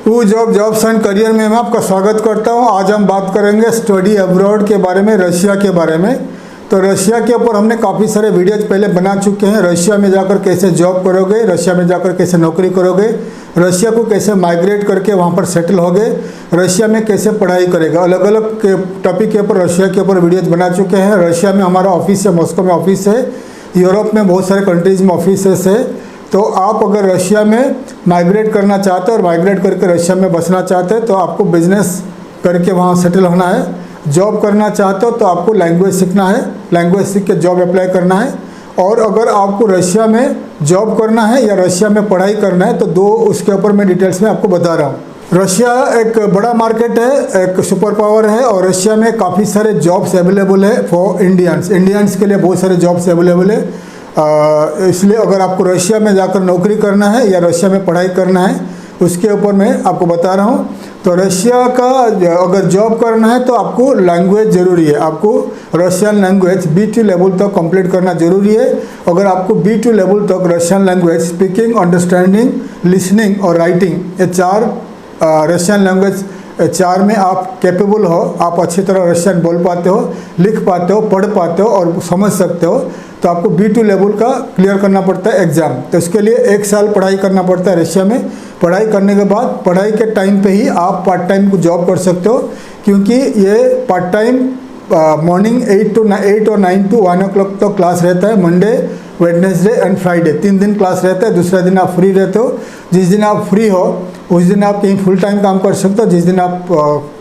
Jobs and career में मैं आपका स्वागत करता हूं। आज हम बात करेंगे स्टडी अब्रॉड के बारे में, रशिया के बारे में। तो रशिया के ऊपर हमने काफ़ी सारे वीडियोज पहले बना चुके हैं। रशिया में जाकर कैसे जॉब करोगे, रशिया में जाकर कैसे नौकरी करोगे, रशिया को कैसे माइग्रेट करके वहां पर सेटल होगे, रशिया में कैसे पढ़ाई करेगा, अलग अलग के टॉपिक के ऊपर रशिया के ऊपर वीडियोज बना चुके हैं। रशिया में हमारा ऑफिस है, मॉस्को में ऑफिस है, यूरोप में बहुत सारे कंट्रीज़ में ऑफिसेस है। तो आप अगर रशिया में माइग्रेट करना चाहते हैं और माइग्रेट करके रशिया में बसना चाहते हैं तो आपको बिजनेस करके वहाँ सेटल होना है। जॉब करना चाहते हो तो आपको लैंग्वेज सीखना है, लैंग्वेज सीख के जॉब अप्लाई करना है। और अगर आपको रशिया में जॉब करना है या रशिया में पढ़ाई करना है तो दो उसके ऊपर मैं डिटेल्स में आपको बता रहा हूँ। रशिया एक बड़ा मार्केट है, एक सुपर पावर है और रशिया में काफ़ी सारे जॉब्स अवेलेबल है फॉर इंडियंस के लिए बहुत सारे जॉब्स अवेलेबल है। इसलिए अगर आपको रशिया में जाकर नौकरी करना है या रशिया में पढ़ाई करना है उसके ऊपर मैं आपको बता रहा हूँ। तो रशिया का अगर जॉब करना है तो आपको लैंग्वेज ज़रूरी है, आपको रशियन लैंग्वेज B2 लेवल तक कंप्लीट करना ज़रूरी है। अगर आपको B2 लेवल तक Russian language speaking, understanding, listening और राइटिंग, ये चार रशियन लैंग्वेज चार में आप कैपेबल हो, आप अच्छी तरह रशियन बोल पाते हो, लिख पाते हो, पढ़ पाते हो और समझ सकते हो, तो आपको B2 लेवल का क्लियर करना पड़ता है एग्ज़ाम। तो इसके लिए 1 साल पढ़ाई करना पड़ता है रशिया में। पढ़ाई करने के बाद पढ़ाई के टाइम पे ही आप पार्ट टाइम को जॉब कर सकते हो, क्योंकि ये पार्ट टाइम मॉर्निंग 8 और 9 to 1 o'clock तक क्लास रहता है। मंडे, वेडनेसडे एंड फ्राइडे 3 दिन क्लास रहता है। दूसरा दिन आप फ्री रहते हो। जिस दिन आप फ्री हो उस दिन आप कहीं फुल टाइम काम कर सकते हो। जिस दिन आप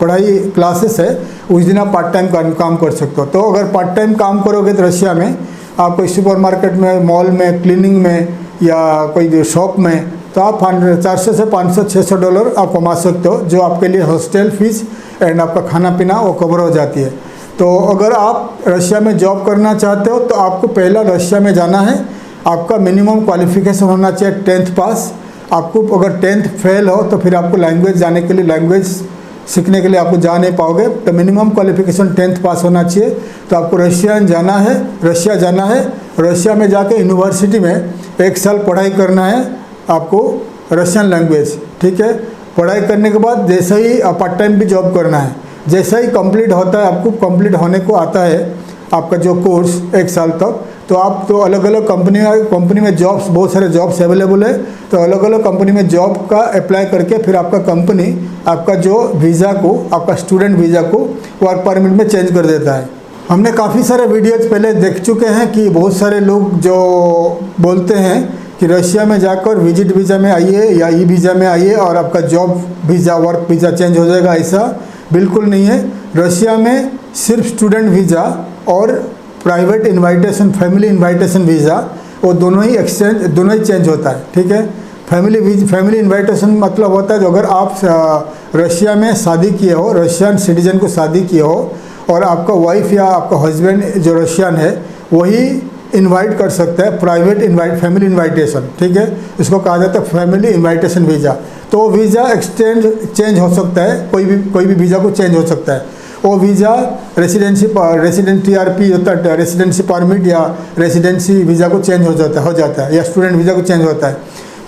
पढ़ाई क्लासेस है उस दिन आप पार्ट टाइम काम कर सकते हो। तो अगर पार्ट टाइम काम करोगे तो रशिया में आप कोई सुपर मार्केट में, मॉल में, क्लीनिंग में या कोई शॉप में, तो आप 400 से 500 600 डॉलर आप कमा सकते हो, जो आपके लिए हॉस्टल फीस एंड आपका खाना पीना वो कवर हो जाती है। तो अगर आप रशिया में जॉब करना चाहते हो तो आपको पहला रशिया में जाना है। आपका मिनिमम क्वालिफिकेशन होना चाहिए 10th पास। आपको अगर 10th फेल हो तो फिर आपको लैंग्वेज जाने के लिए, लैंग्वेज सीखने के लिए आपको जा नहीं पाओगे। तो मिनिमम क्वालिफिकेशन 10th पास होना चाहिए। तो आपको रशिया जाना है। रशिया में जाके यूनिवर्सिटी में 1 साल पढ़ाई करना है आपको रशियन लैंग्वेज, ठीक है। पढ़ाई करने के बाद जैसे ही पार्ट टाइम भी जॉब करना है, जैसा ही कंप्लीट होता है, आपको कंप्लीट होने को आता है आपका जो कोर्स 1 साल तक, तो आप तो अलग अलग कंपनी में जॉब्स, बहुत सारे जॉब्स अवेलेबल है। तो अलग अलग कंपनी में जॉब का अप्लाई करके फिर आपका कंपनी आपका जो वीज़ा को, आपका स्टूडेंट वीज़ा को वर्क परमिट में चेंज कर देता है। हमने काफ़ी सारे वीडियोज़ पहले देख चुके हैं कि बहुत सारे लोग जो बोलते हैं कि रशिया में जाकर विजिट वीज़ा में आइए या ई वीज़ा में आइए और आपका job visa, work visa change हो जाएगा। ऐसा बिल्कुल नहीं है। रशिया में सिर्फ स्टूडेंट वीज़ा और private invitation, family invitation visa, वो दोनों ही चेंज होता है, ठीक है। फैमिली इनवाइटेशन मतलब होता है जो अगर आप रशिया में शादी किए हो, रशियन सिटीजन को शादी किए हो और आपका वाइफ या आपका हस्बैंड जो रशियन है वही इनवाइट कर सकता है, फैमिली इनवाइटेशन, ठीक है। इसको कहा जाता है फैमिली इनवाइटेशन वीज़ा। तो वीज़ा चेंज हो सकता है, कोई भी वीज़ा को चेंज हो सकता है। वो वीज़ा रेसिडेंट TRP होता है, रेसिडेंसी परमिट या रेसिडेंसी वीज़ा को चेंज हो जाता है या स्टूडेंट वीज़ा को चेंज होता है।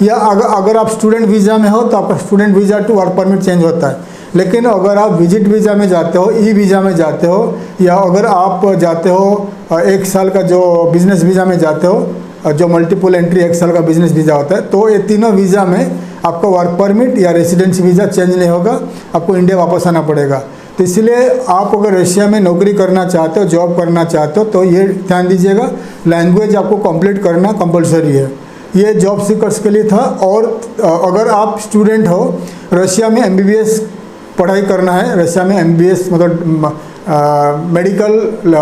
या अगर आप स्टूडेंट वीज़ा में हो तो आपका student visa to work permit change होता है। लेकिन अगर आप विजिट वीज़ा में जाते हो, ई वीज़ा में जाते हो, या अगर आप जाते हो 1 साल का जो बिज़नेस वीज़ा में जाते हो, जो मल्टीपल एंट्री 1 साल का बिज़नेस वीज़ा होता है, तो ये तीनों वीज़ा में आपका वर्क परमिट या रेसिडेंसी वीज़ा चेंज नहीं होगा, आपको इंडिया वापस आना पड़ेगा। तो इसलिए आप अगर रशिया में नौकरी करना चाहते हो, जॉब करना चाहते हो, तो ये ध्यान दीजिएगा, लैंग्वेज आपको कंप्लीट करना कंपलसरी है। ये जॉब सीकर्स के लिए था। और अगर आप स्टूडेंट हो, रशिया में MBBS पढ़ाई करना है, रशिया में MBBS मतलब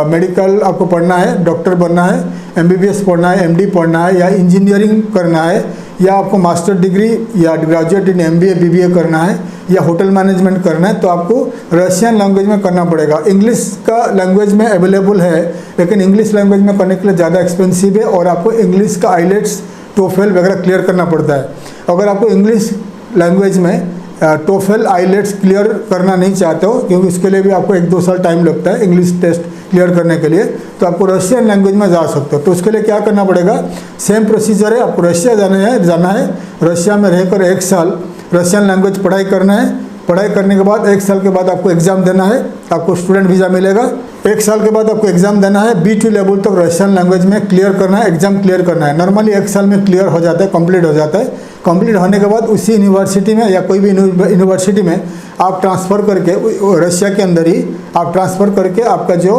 मेडिकल आपको पढ़ना है, डॉक्टर बनना है, MBBS पढ़ना है, MD पढ़ना है या इंजीनियरिंग करना है, या आपको मास्टर डिग्री या ग्रेजुएट इन MBA BBA करना है या होटल मैनेजमेंट करना है, तो आपको रशियन लैंग्वेज में करना पड़ेगा। इंग्लिश का लैंग्वेज में अवेलेबल है, लेकिन इंग्लिश लैंग्वेज में करने के लिए ज़्यादा एक्सपेंसिव है और आपको इंग्लिश का IELTS, TOEFL वगैरह क्लियर करना पड़ता है। अगर आपको इंग्लिश लैंग्वेज में TOEFL IELTS क्लियर करना नहीं चाहते हो, क्योंकि उसके लिए भी आपको 1-2 साल टाइम लगता है इंग्लिश टेस्ट क्लियर करने के लिए, तो आपको रशियन लैंग्वेज में जा सकते हो। तो उसके लिए क्या करना पड़ेगा, सेम प्रोसीजर है, आपको रशिया जाना है। रशिया में रहकर 1 साल रशियन लैंग्वेज पढ़ाई करना है। पढ़ाई करने के बाद 1 साल के बाद आपको एग्ज़ाम देना है, आपको स्टूडेंट वीज़ा मिलेगा। 1 साल के बाद आपको एग्ज़ाम देना है, B2 लेवल तक रशियन लैंग्वेज में क्लियर करना है, एग्ज़ाम क्लियर करना है। नॉर्मली 1 साल में क्लियर हो जाता है, कंप्लीट हो जाता है। कंप्लीट होने के बाद उसी यूनिवर्सिटी में या कोई भी यूनिवर्सिटी में आप ट्रांसफ़र करके, रशिया के अंदर ही आप ट्रांसफ़र करके आपका जो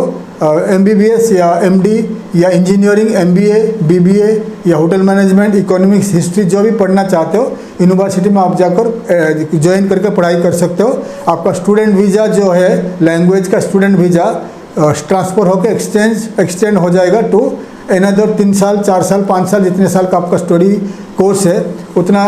MBBS या MD या इंजीनियरिंग, MBA, BBA या होटल मैनेजमेंट, इकोनॉमिक्स, हिस्ट्री जो भी पढ़ना चाहते हो यूनिवर्सिटी में आप जाकर ज्वाइन करके पढ़ाई कर सकते हो। आपका स्टूडेंट वीज़ा जो है, लैंग्वेज का स्टूडेंट वीज़ा ट्रांसफ़र होकर एक्सटेंड हो जाएगा टू अनदर 3 साल, 4 साल, 5 साल, जितने साल का आपका स्टडी कोर्स है उतना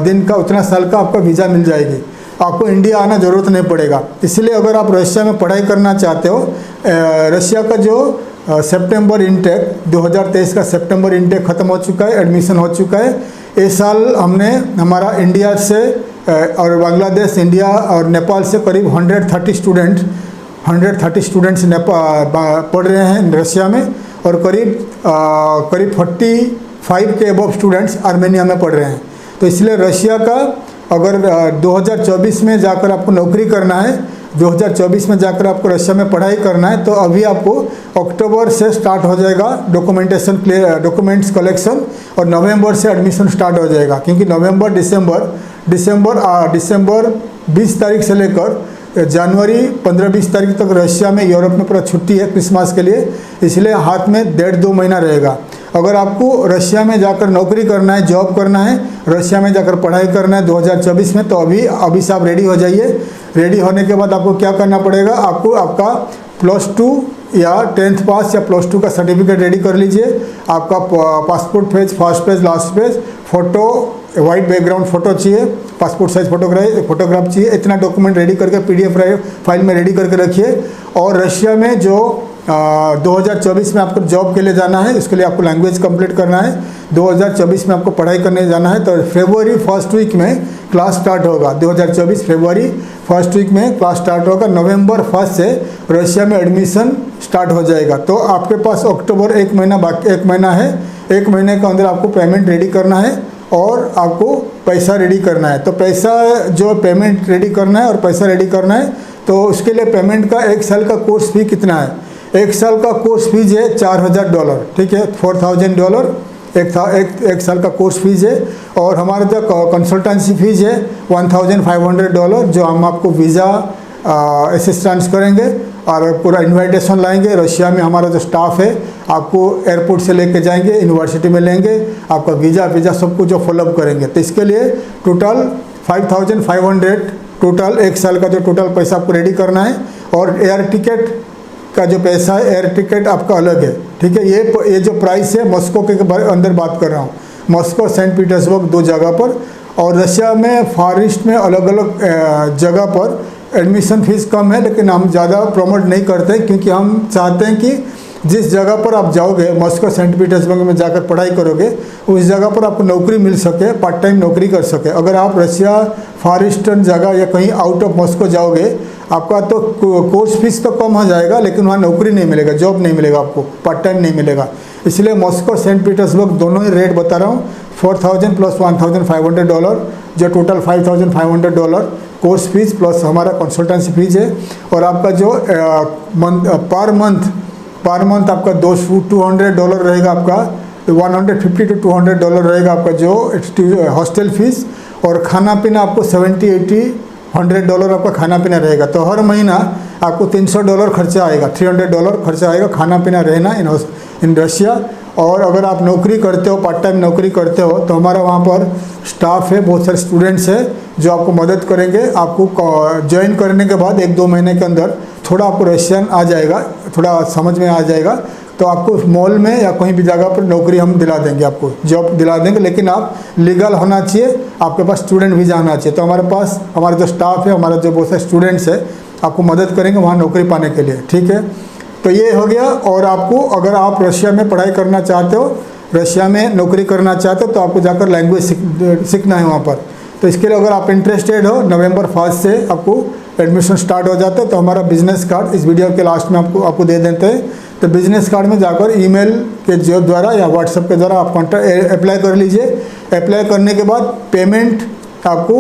दिन का, उतना साल का आपका वीज़ा मिल जाएगी। आपको इंडिया आना ज़रूरत नहीं पड़ेगा। इसलिए अगर आप रशिया में पढ़ाई करना चाहते हो, रशिया का जो सितंबर इनटेक 2023 का सितंबर इनटेक ख़त्म हो चुका है, एडमिशन हो चुका है। इस साल हमने हमारा इंडिया से और बांग्लादेश, इंडिया और नेपाल से करीब 130 स्टूडेंट्स पढ़ रहे हैं रशिया में, और करीब 45 के अबव स्टूडेंट्स आर्मेनिया में पढ़ रहे हैं। तो इसलिए रशिया का अगर 2024 में जाकर आपको नौकरी करना है, 2024 में जाकर आपको रशिया में पढ़ाई करना है, तो अभी आपको अक्टूबर से स्टार्ट हो जाएगा डॉक्यूमेंट्स कलेक्शन, और नवंबर से एडमिशन स्टार्ट हो जाएगा। क्योंकि नवंबर, दिसंबर 20 तारीख से लेकर जनवरी 15-20 तारीख तक रशिया में, यूरोप में पूरा छुट्टी है क्रिसमस के लिए, इसलिए हाथ में 1.5-2 महीना रहेगा। अगर आपको रशिया में जाकर नौकरी करना है, जॉब करना है, रशिया में जाकर पढ़ाई करना है 2024 में, तो अभी से आप रेडी हो जाइए। रेडी होने के बाद आपको क्या करना पड़ेगा, आपको आपका +2 या 10th पास या +2 का सर्टिफिकेट रेडी कर लीजिए। आपका passport page, first page, last page, photo, white background photo चाहिए, पासपोर्ट साइज फोटोग्राफ चाहिए। इतना डॉक्यूमेंट रेडी करके PDF फाइल में रेडी करके रखिए। और रशिया में जो 2024 में आपको जॉब के लिए जाना है, इसके लिए आपको लैंग्वेज कंप्लीट करना है। 2024 में आपको पढ़ाई करने जाना है, तो फरवरी फर्स्ट वीक में क्लास स्टार्ट होगा। 2024 फरवरी फर्स्ट वीक में क्लास स्टार्ट होगा। नवंबर 1 से रशिया में एडमिशन स्टार्ट हो जाएगा। तो आपके पास अक्टूबर 1 महीना बाकी, 1 महीना है। 1 महीने के अंदर आपको पेमेंट रेडी करना है और आपको पैसा रेडी करना है। तो पैसा जो पेमेंट रेडी करना है और पैसा रेडी करना है, तो उसके लिए पेमेंट का 1 साल का कोर्स फी कितना है? 1 साल का कोर्स फीस है $4000, ठीक है, $4000 एक साल का कोर्स फीस है। और हमारा जो कंसल्टेंसी फीस है $1500, जो हम आपको वीज़ा असिस्टेंस करेंगे और पूरा इन्विटेशन लाएंगे। रशिया में हमारा जो स्टाफ है आपको एयरपोर्ट से लेके जाएंगे, यूनिवर्सिटी में लेंगे, आपका वीज़ा सब कुछ जो फॉलोअप करेंगे। तो इसके लिए टोटल 5500 टोटल 1 साल का जो टोटल पैसा आपको रेडी करना है। और एयर टिकट का जो पैसा है, एयर टिकट आपका अलग है, ठीक है। ये जो प्राइस है मॉस्को के अंदर बात कर रहा हूँ, मॉस्को, सेंट पीटर्सबर्ग 2 जगह पर। और रशिया में फार ईस्ट में अलग अलग जगह पर एडमिशन फ़ीस कम है, लेकिन हम ज़्यादा प्रमोट नहीं करते क्योंकि हम चाहते हैं कि जिस जगह पर आप जाओगे, मॉस्को, सेंट पीटर्सबर्ग में जाकर पढ़ाई करोगे, उस जगह पर आपको नौकरी मिल सके, पार्ट टाइम नौकरी कर सके। अगर आप रशिया फार ईस्टर्न जगह या कहीं आउट ऑफ मॉस्को जाओगे, आपका तो कोर्स फीस तो कम हो जाएगा, लेकिन वहाँ नौकरी नहीं मिलेगा, जॉब नहीं मिलेगा, आपको पार्ट टाइम नहीं मिलेगा। इसलिए मॉस्को, सेंट पीटर्सबर्ग दोनों ही रेट बता रहा हूँ, $4000 + $1500, जो टोटल $5500 कोर्स फीस प्लस हमारा कंसल्टेंसी फीस है। और आपका जो पर मंथ आपका $200 रहेगा, आपका $150 to $200 रहेगा आपका जो हॉस्टल फीस। और खाना पीना आपको $70, $80, $100 आपका खाना पीना रहेगा। तो हर महीना आपको $300 खर्चा आएगा, $300 खर्चा आएगा खाना पीना रहना इन रशिया। और अगर आप नौकरी करते हो, पार्ट टाइम नौकरी करते हो, तो हमारा वहाँ पर स्टाफ है, बहुत सारे स्टूडेंट्स हैं जो आपको मदद करेंगे। आपको ज्वाइन करने के बाद 1-2 महीने के अंदर थोड़ा आपको रशियन आ जाएगा, थोड़ा समझ में आ जाएगा, तो आपको मॉल में या कहीं भी जगह पर नौकरी हम दिला देंगे, आपको जॉब दिला देंगे। लेकिन आप लीगल होना चाहिए, आपके पास स्टूडेंट वीज़ा आना चाहिए। तो हमारे पास हमारा जो स्टाफ है, हमारा जो बहुत सारे स्टूडेंट्स है, आपको मदद करेंगे वहाँ नौकरी पाने के लिए, ठीक है। तो ये हो गया। और आपको अगर आप रशिया में पढ़ाई करना चाहते हो, रशिया में नौकरी करना चाहते हो, तो आपको जाकर लैंग्वेज सीखना है वहाँ पर। तो इसके लिए अगर आप इंटरेस्टेड हो, नवंबर 1 से आपको एडमिशन स्टार्ट हो जाता है। तो हमारा बिजनेस कार्ड इस वीडियो के लास्ट में आपको दे देते हैं। तो बिजनेस कार्ड में जाकर ईमेल के द्वारा या व्हाट्सएप के द्वारा आप अप्लाई कर लीजिए। अप्लाई करने के बाद पेमेंट आपको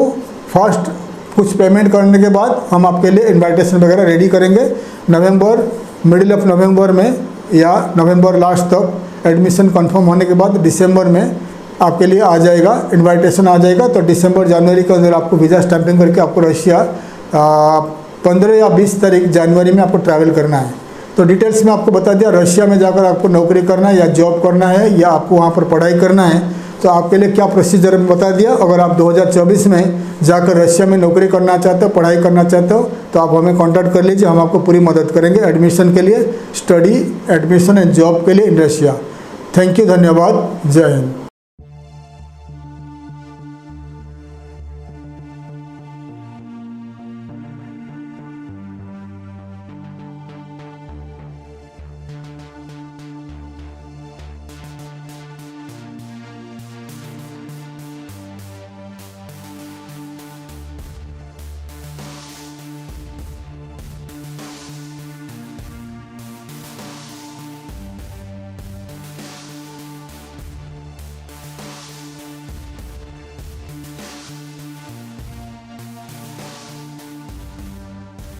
फर्स्ट कुछ पेमेंट करने के बाद हम आपके लिए इनविटेशन वगैरह रेडी करेंगे। नवंबर, मिडिल ऑफ नवंबर में या नवंबर लास्ट तक एडमिशन कंफर्म होने के बाद दिसंबर में आपके लिए आ जाएगा, इनविटेशन आ जाएगा। तो दिसंबर जनवरी के अंदर आपको वीज़ा स्टैंपिंग करके आपको रशिया 15 या 20 तारीख जनवरी में आपको ट्रैवल करना है। तो डिटेल्स में आपको बता दिया, रशिया में जाकर आपको नौकरी करना है या जॉब करना है या आपको वहाँ पर पढ़ाई करना है, तो आपके लिए क्या प्रोसीजर बता दिया। अगर आप 2024 में जाकर रशिया में नौकरी करना चाहते हो, पढ़ाई करना चाहते हो, तो आप हमें कांटेक्ट कर लीजिए, हम आपको पूरी मदद करेंगे एडमिशन के लिए, स्टडी, एडमिशन एंड जॉब के लिए इन रशिया। थैंक यू, धन्यवाद, जय हिंद।